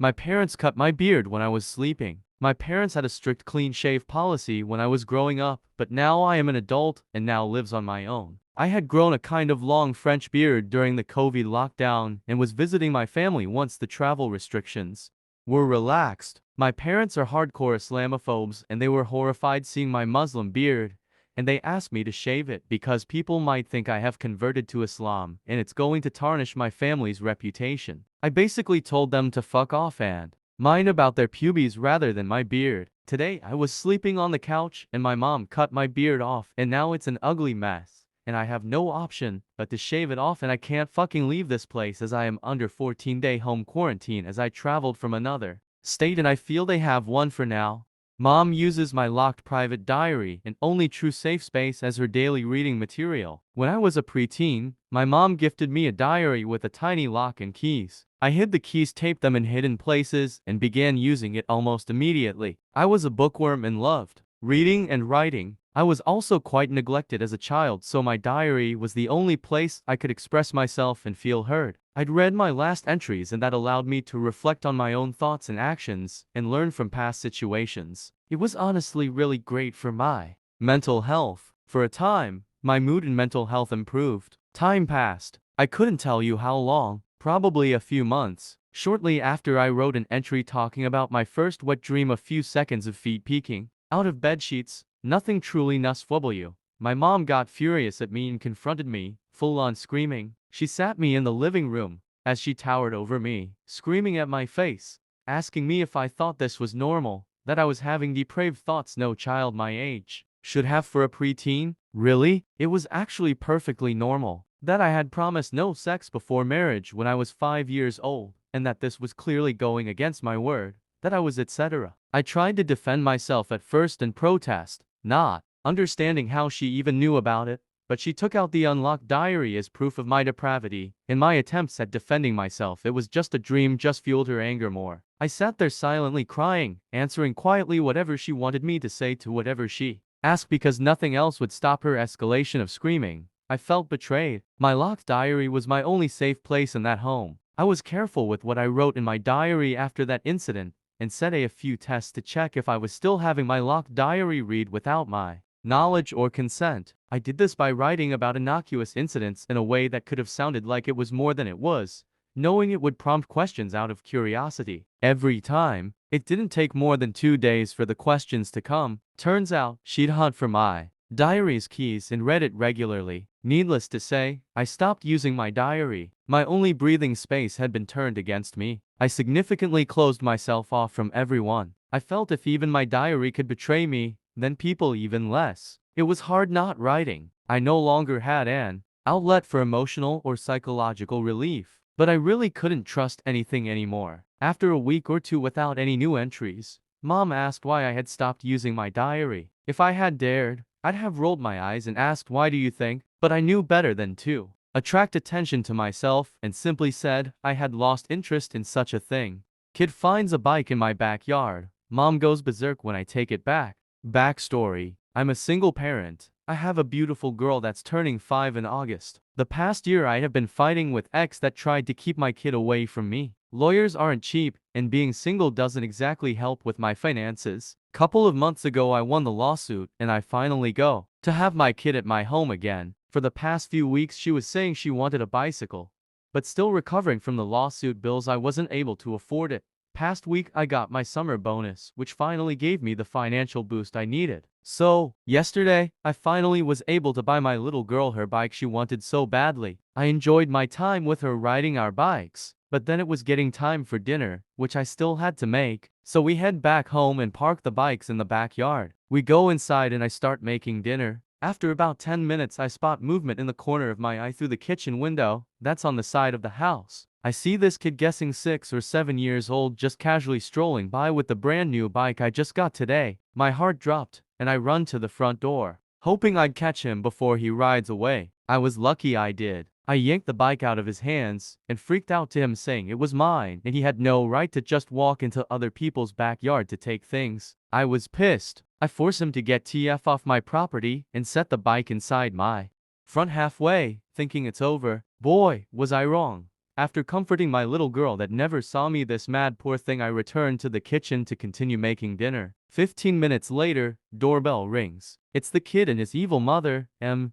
My parents cut my beard when I was sleeping. My parents had a strict clean shave policy when I was growing up, but now I am an adult and now lives on my own. I had grown a kind of long French beard during the COVID lockdown and was visiting my family once the travel restrictions were relaxed. My parents are hardcore Islamophobes and they were horrified seeing my Muslim beard, and they asked me to shave it because people might think I have converted to Islam and it's going to tarnish my family's reputation. I basically told them to fuck off and mind about their pubes rather than my beard. Today I was sleeping on the couch and my mom cut my beard off and now it's an ugly mess. And I have no option but to shave it off and I can't fucking leave this place as I am under 14-day home quarantine as I traveled from another state and I feel they have one for now. Mom uses my locked private diary and only true safe space as her daily reading material. When I was a preteen, my mom gifted me a diary with a tiny lock and keys. I hid the keys, taped them in hidden places, and began using it almost immediately. I was a bookworm and loved reading and writing. I was also quite neglected as a child, so my diary was the only place I could express myself and feel heard. I'd read my last entries and that allowed me to reflect on my own thoughts and actions and learn from past situations. It was honestly really great for my mental health. For a time, my mood and mental health improved. Time passed. I couldn't tell you how long, probably a few months. Shortly after I wrote an entry talking about my first wet dream, a few seconds of feet peeking out of bed sheets. Nothing truly NSFW. My mom got furious at me and confronted me, full on screaming. She sat me in the living room as she towered over me, screaming at my face, asking me if I thought this was normal, that I was having depraved thoughts no child my age should have for a preteen. Really? It was actually perfectly normal. That I had promised no sex before marriage when I was 5 years old, and that this was clearly going against my word, that I was etc. I tried to defend myself at first and protest, not understanding how she even knew about it, but she took out the unlocked diary as proof of my depravity. In my attempts at defending myself, it was just a dream, just fueled her anger more. I sat there silently crying, answering quietly whatever she wanted me to say to whatever she asked because nothing else would stop her escalation of screaming. I felt betrayed. My locked diary was my only safe place in that home. I was careful with what I wrote in my diary after that incident, and set a few tests to check if I was still having my locked diary read without my knowledge or consent. I did this by writing about innocuous incidents in a way that could have sounded like it was more than it was, knowing it would prompt questions out of curiosity. Every time, it didn't take more than 2 days for the questions to come. Turns out, she'd hunt for my diary's keys and read it regularly. Needless to say, I stopped using my diary. My only breathing space had been turned against me. I significantly closed myself off from everyone. I felt if even my diary could betray me, then people even less. It was hard not writing. I no longer had an outlet for emotional or psychological relief, but I really couldn't trust anything anymore. After a week or two without any new entries, Mom asked why I had stopped using my diary. If I had dared, I'd have rolled my eyes and asked, "Why do you think?" But I knew better than to attract attention to myself and simply said I had lost interest in such a thing. Kid finds a bike in my backyard. Mom goes berserk when I take it back. Backstory: I'm a single parent. I have a beautiful girl that's turning 5 in August. The past year I have been fighting with ex that tried to keep my kid away from me. Lawyers aren't cheap, and being single doesn't exactly help with my finances. Couple of months ago I won the lawsuit, and I finally go to have my kid at my home again. For the past few weeks she was saying she wanted a bicycle, but still recovering from the lawsuit bills. I wasn't able to afford it. Past week I got my summer bonus, which finally gave me the financial boost I needed. So, yesterday, I finally was able to buy my little girl her bike she wanted so badly. I enjoyed my time with her riding our bikes, but then it was getting time for dinner, which I still had to make. So we head back home and park the bikes in the backyard. We go inside and I start making dinner. After about 10 minutes I spot movement in the corner of my eye through the kitchen window, that's on the side of the house. I see this kid guessing 6 or 7 years old just casually strolling by with the brand new bike I just got today. My heart dropped, and I run to the front door, hoping I'd catch him before he rides away. I was lucky I did. I yanked the bike out of his hands, and freaked out to him saying it was mine, and he had no right to just walk into other people's backyard to take things. I was pissed. I forced him to get TF off my property, and set the bike inside my front halfway, thinking it's over. Boy, was I wrong. After comforting my little girl that never saw me this mad poor thing, I returned to the kitchen to continue making dinner. 15 minutes later, doorbell rings. It's the kid and his evil mother.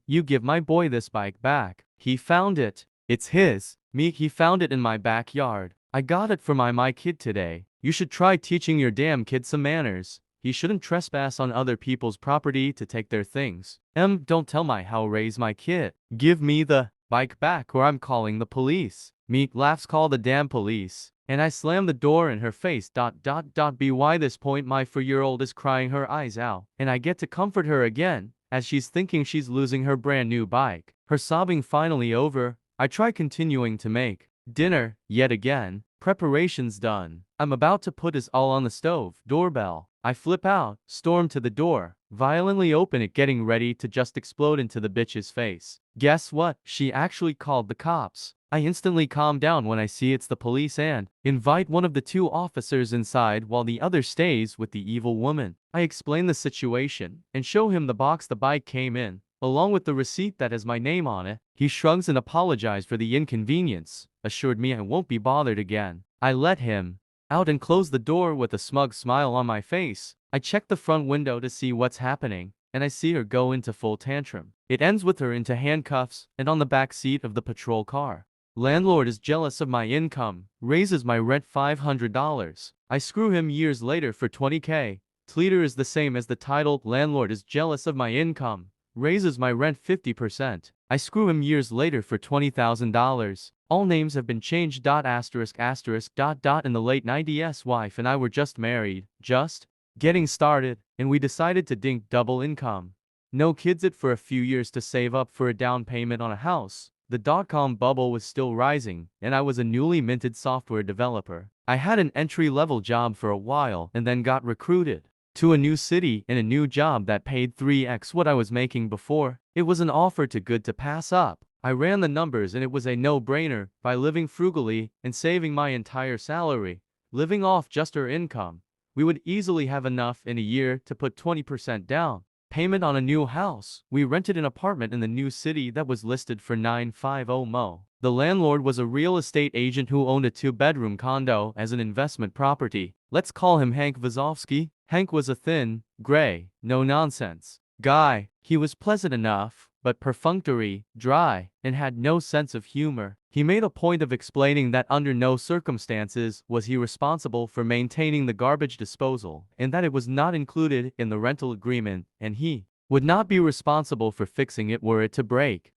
You give my boy this bike back. He found it. It's his. He found it in my backyard. I got it for my kid today. You should try teaching your damn kid some manners. He shouldn't trespass on other people's property to take their things. Don't tell how raise my kid. Give me the bike back or I'm calling the police. Laughs, call the damn police. And I slam the door in her face. By this point my 4-year-old is crying her eyes out. And I get to comfort her again, as she's thinking she's losing her brand new bike. Her sobbing finally over, I try continuing to make dinner, yet again. Preparations done. I'm about to put us all on the stove. Doorbell. I flip out, storm to the door, violently open it, getting ready to just explode into the bitch's face. Guess what? She actually called the cops. I instantly calm down when I see it's the police and invite one of the 2 officers inside while the other stays with the evil woman. I explain the situation and show him the box the bike came in, along with the receipt that has my name on it. He shrugs and apologized for the inconvenience, assured me I won't be bothered again. I let him out and close the door with a smug smile on my face. I check the front window to see what's happening, and I see her go into full tantrum. It ends with her into handcuffs and on the back seat of the patrol car. Landlord is jealous of my income, raises my rent $500. I screw him years later for $20K. Tweeter is the same as the title. Landlord is jealous of my income, raises my rent 50%. I screw him years later for $20,000. All names have been changed. In the late 90s, wife and I were just married, just getting started, and we decided to dink double income. No kids it for a few years to save up for a down payment on a house. The dot-com bubble was still rising, and I was a newly minted software developer. I had an entry-level job for a while and then got recruited to a new city and a new job that paid 3x what I was making before. It was an offer too good to pass up. I ran the numbers and it was a no-brainer. By living frugally and saving my entire salary, living off just her income, we would easily have enough in a year to put 20% down payment on a new house. We rented an apartment in the new city that was listed for $950 mo. The landlord was a real estate agent who owned a 2-bedroom condo as an investment property. Let's call him Hank Vazovsky. Hank was a thin, gray, no-nonsense guy. He was pleasant enough, but perfunctory, dry, and had no sense of humor. He made a point of explaining that under no circumstances was he responsible for maintaining the garbage disposal, and that it was not included in the rental agreement, and he would not be responsible for fixing it were it to break.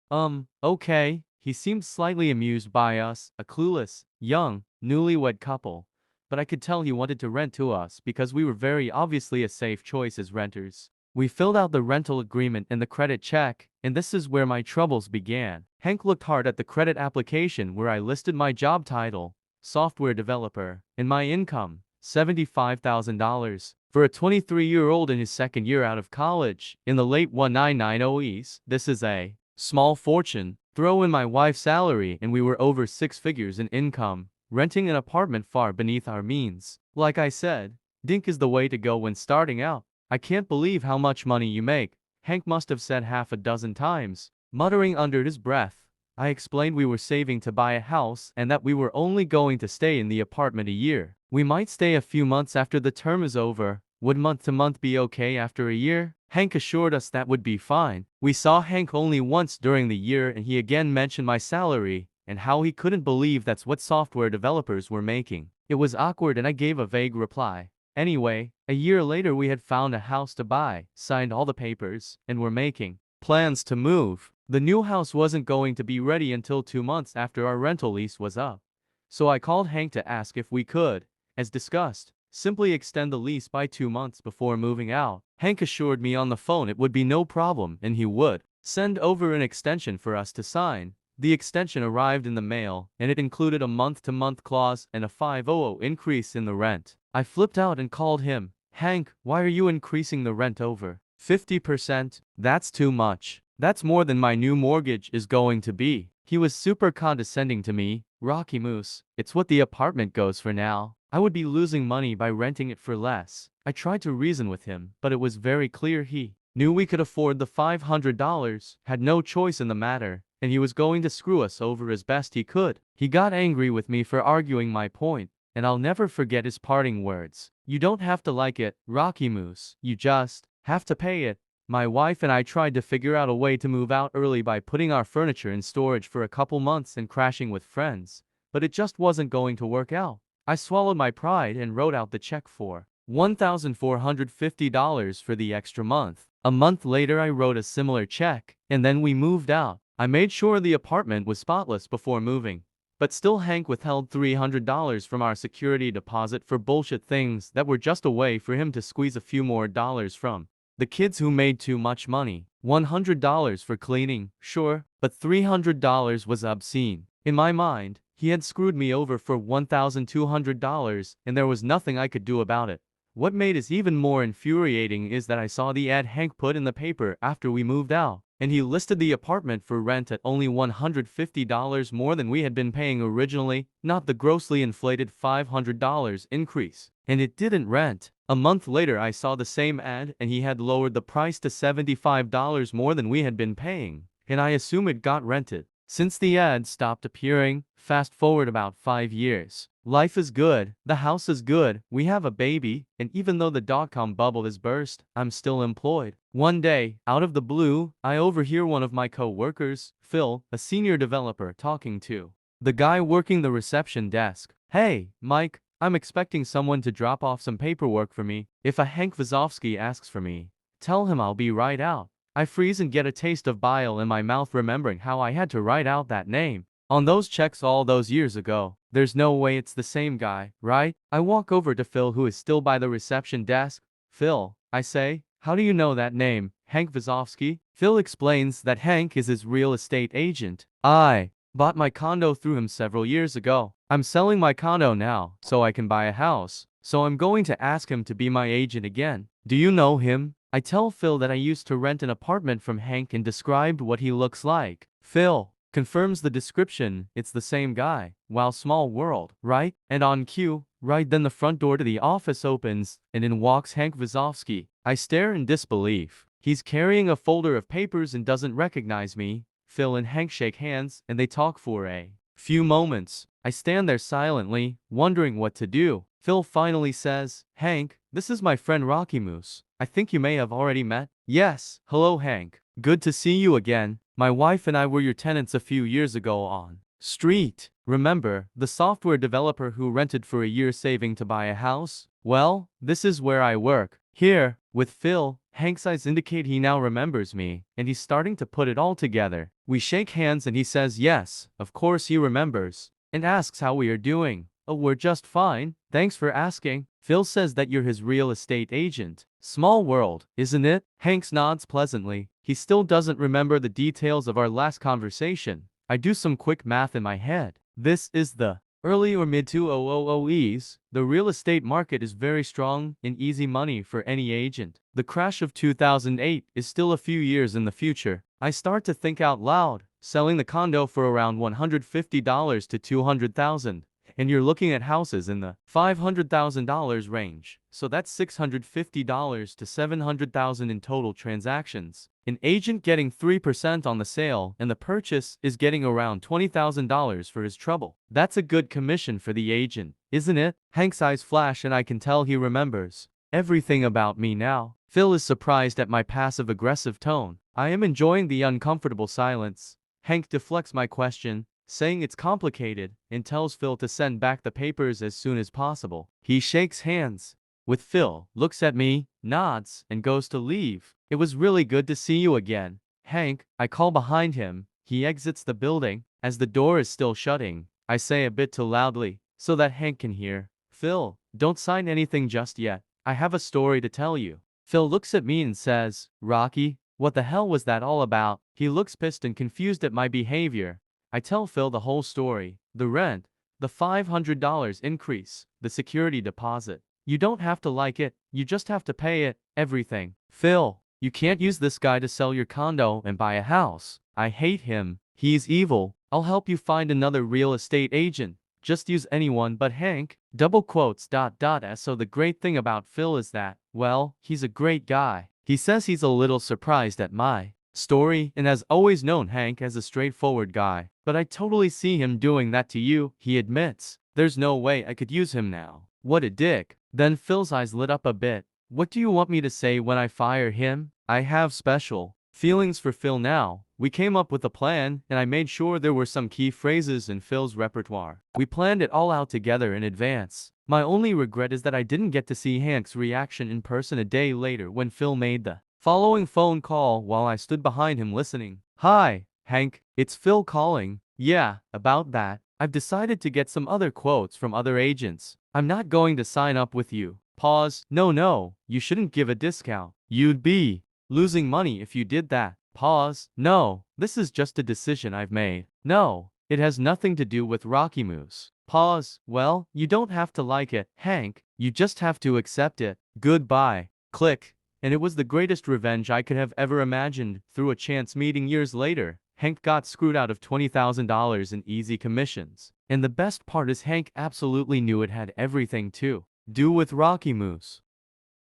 Okay. He seemed slightly amused by us, a clueless, young, newlywed couple, but I could tell he wanted to rent to us because we were very obviously a safe choice as renters. We filled out the rental agreement and the credit check, and this is where my troubles began. Hank looked hard at the credit application where I listed my job title, software developer, and my income, $75,000. For a 23-year-old in his second year out of college, in the late 1990s, this is a small fortune. Throw in my wife's salary and we were over 6 figures in income, renting an apartment far beneath our means. Like I said, dink is the way to go when starting out. I can't believe how much money you make, Hank must have said half a dozen times. Muttering under his breath, I explained we were saving to buy a house and that we were only going to stay in the apartment a year. We might stay a few months after the term is over. Would month to month be okay after a year? Hank assured us that would be fine. We saw Hank only once during the year and he again mentioned my salary and how he couldn't believe that's what software developers were making. It was awkward and I gave a vague reply. Anyway, a year later we had found a house to buy, signed all the papers, and were making plans to move. The new house wasn't going to be ready until 2 months after our rental lease was up. So I called Hank to ask if we could, as discussed, simply extend the lease by 2 months before moving out. Hank assured me on the phone it would be no problem and he would send over an extension for us to sign. The extension arrived in the mail, and it included a month-to-month clause and a $500 increase in the rent. I flipped out and called him. Hank, why are you increasing the rent over 50%? That's too much. That's more than my new mortgage is going to be. He was super condescending to me. Rocky Moose, it's what the apartment goes for now. I would be losing money by renting it for less. I tried to reason with him, but it was very clear he knew we could afford the $500, had no choice in the matter, and he was going to screw us over as best he could. He got angry with me for arguing my point, and I'll never forget his parting words. You don't have to like it, Rocky Moose. You just have to pay it. My wife and I tried to figure out a way to move out early by putting our furniture in storage for a couple months and crashing with friends, but it just wasn't going to work out. I swallowed my pride and wrote out the check for $1,450 for the extra month. A month later I wrote a similar check, and then we moved out. I made sure the apartment was spotless before moving. But still Hank withheld $300 from our security deposit for bullshit things that were just a way for him to squeeze a few more dollars from the kids who made too much money. $100 for cleaning, sure, but $300 was obscene. In my mind, he had screwed me over for $1,200, and there was nothing I could do about it. What made it even more infuriating is that I saw the ad Hank put in the paper after we moved out, and he listed the apartment for rent at only $150 more than we had been paying originally, not the grossly inflated $500 increase. And it didn't rent. A month later I saw the same ad and he had lowered the price to $75 more than we had been paying, and I assume it got rented. Since the ad stopped appearing, fast forward about 5 years. Life is good, the house is good, we have a baby, and even though the dot-com bubble has burst, I'm still employed. One day, out of the blue, I overhear one of my co-workers, Phil, a senior developer, talking to the guy working the reception desk. Hey, Mike, I'm expecting someone to drop off some paperwork for me. If a Hank Vazovsky asks for me, tell him I'll be right out. I freeze and get a taste of bile in my mouth remembering how I had to write out that name on those checks all those years ago. There's no way it's the same guy, right? I walk over to Phil, who is still by the reception desk. Phil, I say, how do you know that name, Hank Vazovsky? Phil explains that Hank is his real estate agent. I bought my condo through him several years ago. I'm selling my condo now, so I can buy a house. So I'm going to ask him to be my agent again. Do you know him? I tell Phil that I used to rent an apartment from Hank and described what he looks like. Phil confirms the description, it's the same guy. Wow, small world, right? And on cue, right then the front door to the office opens, and in walks Hank Vazovsky. I stare in disbelief. He's carrying a folder of papers and doesn't recognize me. Phil and Hank shake hands, and they talk for a few moments. I stand there silently, wondering what to do. Phil finally says, Hank, this is my friend Rocky Moose. I think you may have already met. Yes, hello Hank. Good to see you again. My wife and I were your tenants a few years ago on Street. Remember, the software developer who rented for a year saving to buy a house? Well, this is where I work. Here, with Phil. Hank's eyes indicate he now remembers me, and he's starting to put it all together. We shake hands and he says yes, of course he remembers, and asks how we are doing. Oh, we're just fine, thanks for asking. Phil says that you're his real estate agent. Small world, isn't it? Hanks nods pleasantly. He still doesn't remember the details of our last conversation. I do some quick math in my head. This is the early or mid-2000s. The real estate market is very strong and easy money for any agent. The crash of 2008 is still a few years in the future. I start to think out loud, selling the condo for around $150 to $200,000. And you're looking at houses in the $500,000 range. So that's $650 to $700,000 in total transactions. An agent getting 3% on the sale and the purchase is getting around $20,000 for his trouble. That's a good commission for the agent, isn't it? Hank's eyes flash and I can tell he remembers everything about me now. Phil is surprised at my passive-aggressive tone. I am enjoying the uncomfortable silence. Hank deflects my question, saying it's complicated, and tells Phil to send back the papers as soon as possible. He shakes hands with Phil, looks at me, nods, and goes to leave. It was really good to see you again, Hank. I call behind him. He exits the building. As the door is still shutting, I say a bit too loudly, so that Hank can hear. Phil, don't sign anything just yet. I have a story to tell you. Phil looks at me and says, Rocky, what the hell was that all about? He looks pissed and confused at my behavior. I tell Phil the whole story. The rent, the $500 increase, the security deposit. You don't have to like it, you just have to pay it, everything. Phil, you can't use this guy to sell your condo and buy a house. I hate him. He's evil. I'll help you find another real estate agent. Just use anyone but Hank. Double quotes ... So the great thing about Phil is that, well, he's a great guy. He says he's a little surprised at my story and has always known Hank as a straightforward guy. But I totally see him doing that to you, he admits. There's no way I could use him now. What a dick. Then Phil's eyes lit up a bit. What do you want me to say when I fire him? I have special feelings for Phil now. We came up with a plan, and I made sure there were some key phrases in Phil's repertoire. We planned it all out together in advance. My only regret is that I didn't get to see Hank's reaction in person a day later when Phil made the following phone call while I stood behind him listening. Hi, Hank, it's Phil calling. Yeah, about that. I've decided to get some other quotes from other agents. I'm not going to sign up with you. Pause. No, you shouldn't give a discount. You'd be losing money if you did that. Pause. No, this is just a decision I've made. No, it has nothing to do with Rocky Moose. Pause. Well, you don't have to like it, Hank. You just have to accept it. Goodbye. Click. And it was the greatest revenge I could have ever imagined. Through a chance meeting years later, Hank got screwed out of $20,000 in easy commissions. And the best part is Hank absolutely knew it had everything to do with Rocky Moose.